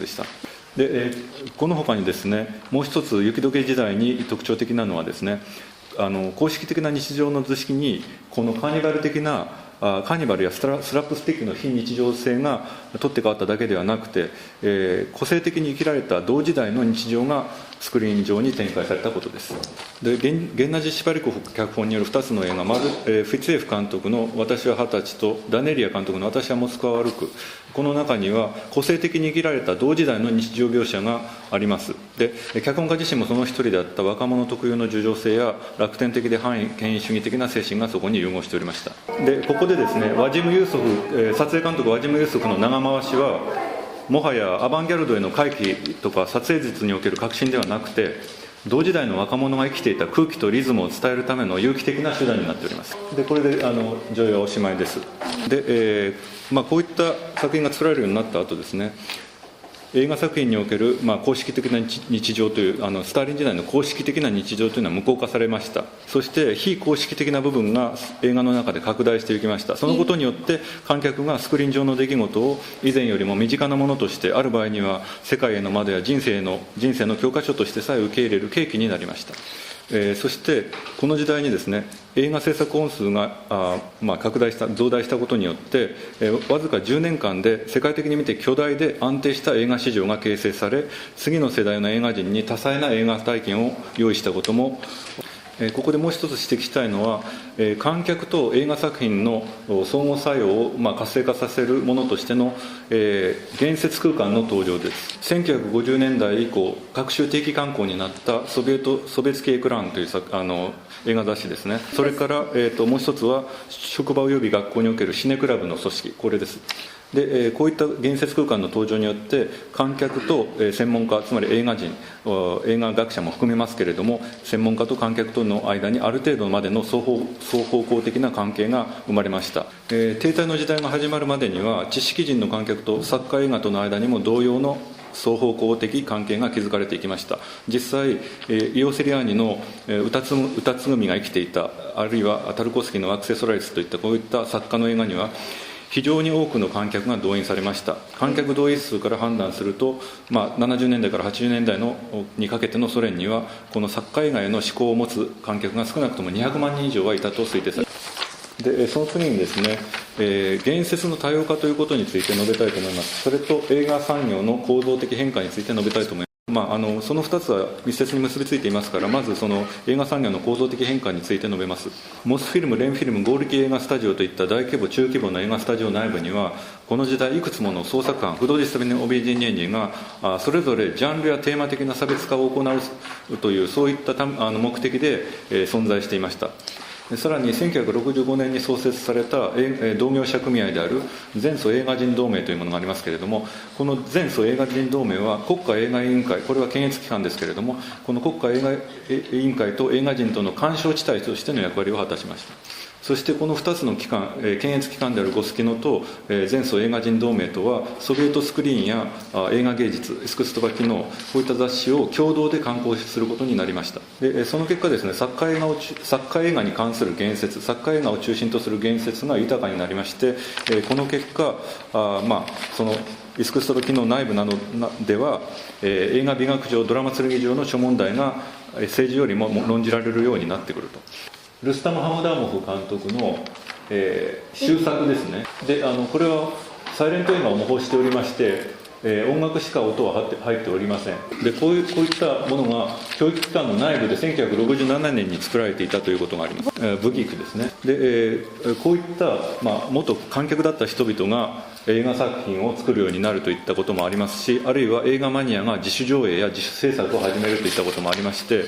でした。でこの他にですね、もう一つ雪解け時代に特徴的なのはですね、公式的な日常の図式にこのカーニバル的なカーニバルやスラップスティックの非日常性が取って変わっただけではなくて、個性的に生きられた同時代の日常がスクリーン上に展開されたことです。でゲンナジ・シパリコフ脚本による2つの映画、フィツエフ監督の私は20歳とダネリア監督の私はモスクワを歩く、この中には個性的に生きられた同時代の日常描写があります。で脚本家自身もその一人であった若者特有の叙情性や楽天的で反権威主義的な精神がそこに融合しておりました。でここでですね、ワジム・ユーソフ、撮影監督ワジム・ユーソフの長回しはもはやアバンギャルドへの回帰とか撮影術における革新ではなくて、同時代の若者が生きていた空気とリズムを伝えるための有機的な手段になっております。でこれで上映はおしまいです。で、こういった作品が作られるようになった後ですね、映画作品における、公式的な日常というスターリン時代の公式的な日常というのは無効化されました。そして非公式的な部分が映画の中で拡大していきました。そのことによって観客がスクリーン上の出来事を以前よりも身近なものとして、ある場合には世界への窓や人生の教科書としてさえ受け入れる契機になりました。そしてこの時代にですね、映画制作本数が増大したことによって、わずか10年間で世界的に見て巨大で安定した映画市場が形成され、次の世代の映画人に多彩な映画体験を用意したことも、ここでもう一つ指摘したいのは、観客と映画作品の相互作用を活性化させるものとしての、現説空間の登場です。1950年代以降各種定期刊行になったソビエツ系エクランという映画雑誌ですね。それから、もう一つは職場及び学校におけるシネクラブの組織、これです。でこういった現説空間の登場によって観客と専門家、つまり映画人、映画学者も含めますけれども、専門家と観客との間にある程度までの双方向的な関係が生まれました。停滞の時代が始まるまでには知識人の観客と作家映画との間にも同様の双方向的関係が築かれていきました。実際イオ・セリアーニの歌つぐみが生きていた、あるいはタルコフスキーのアクセソラリスといったこういった作家の映画には非常に多くの観客が動員されました。観客動員数から判断すると、70年代から80年代にかけてのソ連にはこの作家映画への思考を持つ観客が少なくとも200万人以上はいたと推定されます。でその次にですね、現説の多様化ということについて述べたいと思います。それと映画産業の構造的変化について述べたいと思います。その2つは密接に結びついていますから、まずその映画産業の構造的変化について述べます。モスフィルム、レンフィルム、ゴールキー映画スタジオといった大規模中規模な映画スタジオ内部には、この時代いくつもの創作班、フドジスタビネ・オビジェニエニがそれぞれジャンルやテーマ的な差別化を行うという、そういった目的で存在していました。さらに1965年に創設された同業者組合である全ソ映画人同盟というものがありますけれども、この全ソ映画人同盟は国家映画委員会、これは検閲機関ですけれども、この国家映画委員会と映画人との干渉地帯としての役割を果たしました。そしてこの2つの機関、検閲機関であるゴスキノと全ソ映画人同盟とは、ソビエトスクリーンや映画芸術、エスクストバ機能、こういった雑誌を共同で刊行することになりました。でその結果ですね、作家映画に関する言説、作家映画を中心とする言説が豊かになりまして、この結果そのエスクストバ機能内部などでは、映画美学上、ドラマ剣上の諸問題が政治よりも論じられるようになってくると。ルスタム・ハムダーモフ監督の、終作ですね。でこれはサイレント映画を模倣しておりまして、音楽しか音は入っておりません。でこういったものが教育機関の内部で1967年に作られていたということがあります。ブギークですね。で、こういった、元観客だった人々が映画作品を作るようになるといったこともありますし、あるいは映画マニアが自主上映や自主制作を始めるといったこともありまして、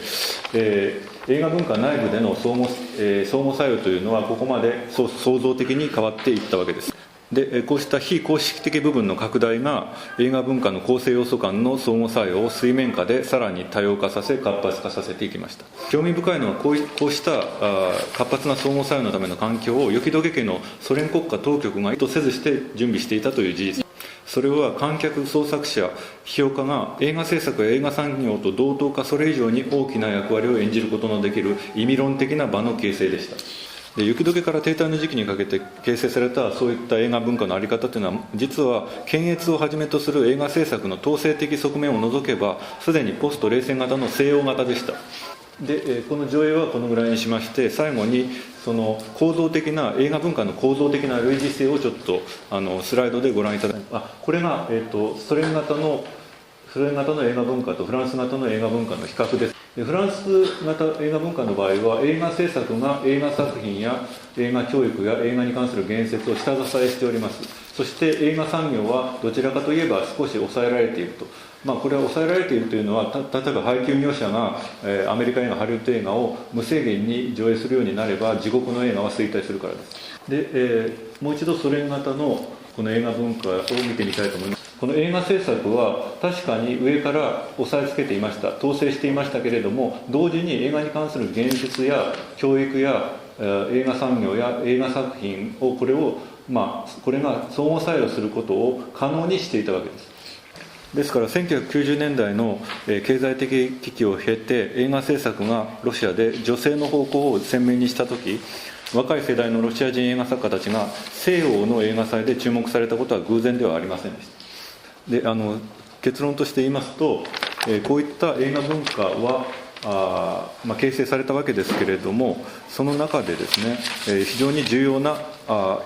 映画文化内部での相互作用というのはここまで創造的に変わっていったわけです。でこうした非公式的部分の拡大が映画文化の構成要素間の相互作用を水面下でさらに多様化させ活発化させていきました。興味深いのはこうした活発な相互作用のための環境を雪解け家のソ連国家当局が意図せずして準備していたという事実、それは観客、創作者、批評家が映画制作や映画産業と同等かそれ以上に大きな役割を演じることのできる意味論的な場の形成でした。で雪解けから停滞の時期にかけて形成されたそういった映画文化の在り方というのは、実は検閲をはじめとする映画制作の統制的側面を除けばすでにポスト冷戦型の西洋型でした。でこの上映はこのぐらいにしまして、最後にその構造的な映画文化の構造的な類似性をちょっとスライドでご覧いただきます。これが、ソ連型の映画文化とフランス型の映画文化の比較です。フランス型映画文化の場合は、映画制作が映画作品や映画教育や映画に関する言説を下支えしております。そして映画産業はどちらかといえば少し抑えられていると。これは抑えられているというのは、例えば配給業者がアメリカ映画、ハリウッド映画を無制限に上映するようになれば、自国の映画は衰退するからです。で、もう一度ソ連型のこの映画文化を見てみたいと思います。この映画制作は確かに上から押さえつけていました、統制していましたけれども、同時に映画に関する言説や教育や映画産業や映画作品をこれが相互作用することを可能にしていたわけです。ですから1990年代の経済的危機を経て、映画制作がロシアで女性の方向を鮮明にしたとき、若い世代のロシア人映画作家たちが西洋の映画祭で注目されたことは偶然ではありませんでした。で結論として言いますと、こういった映画文化は形成されたわけですけれども、その中でですね、非常に重要な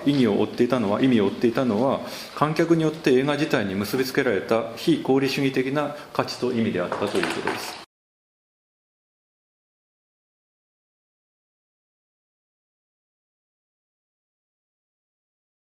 意味を追っていたのは、観客によって映画自体に結びつけられた非功利主義的な価値と意味であったということです。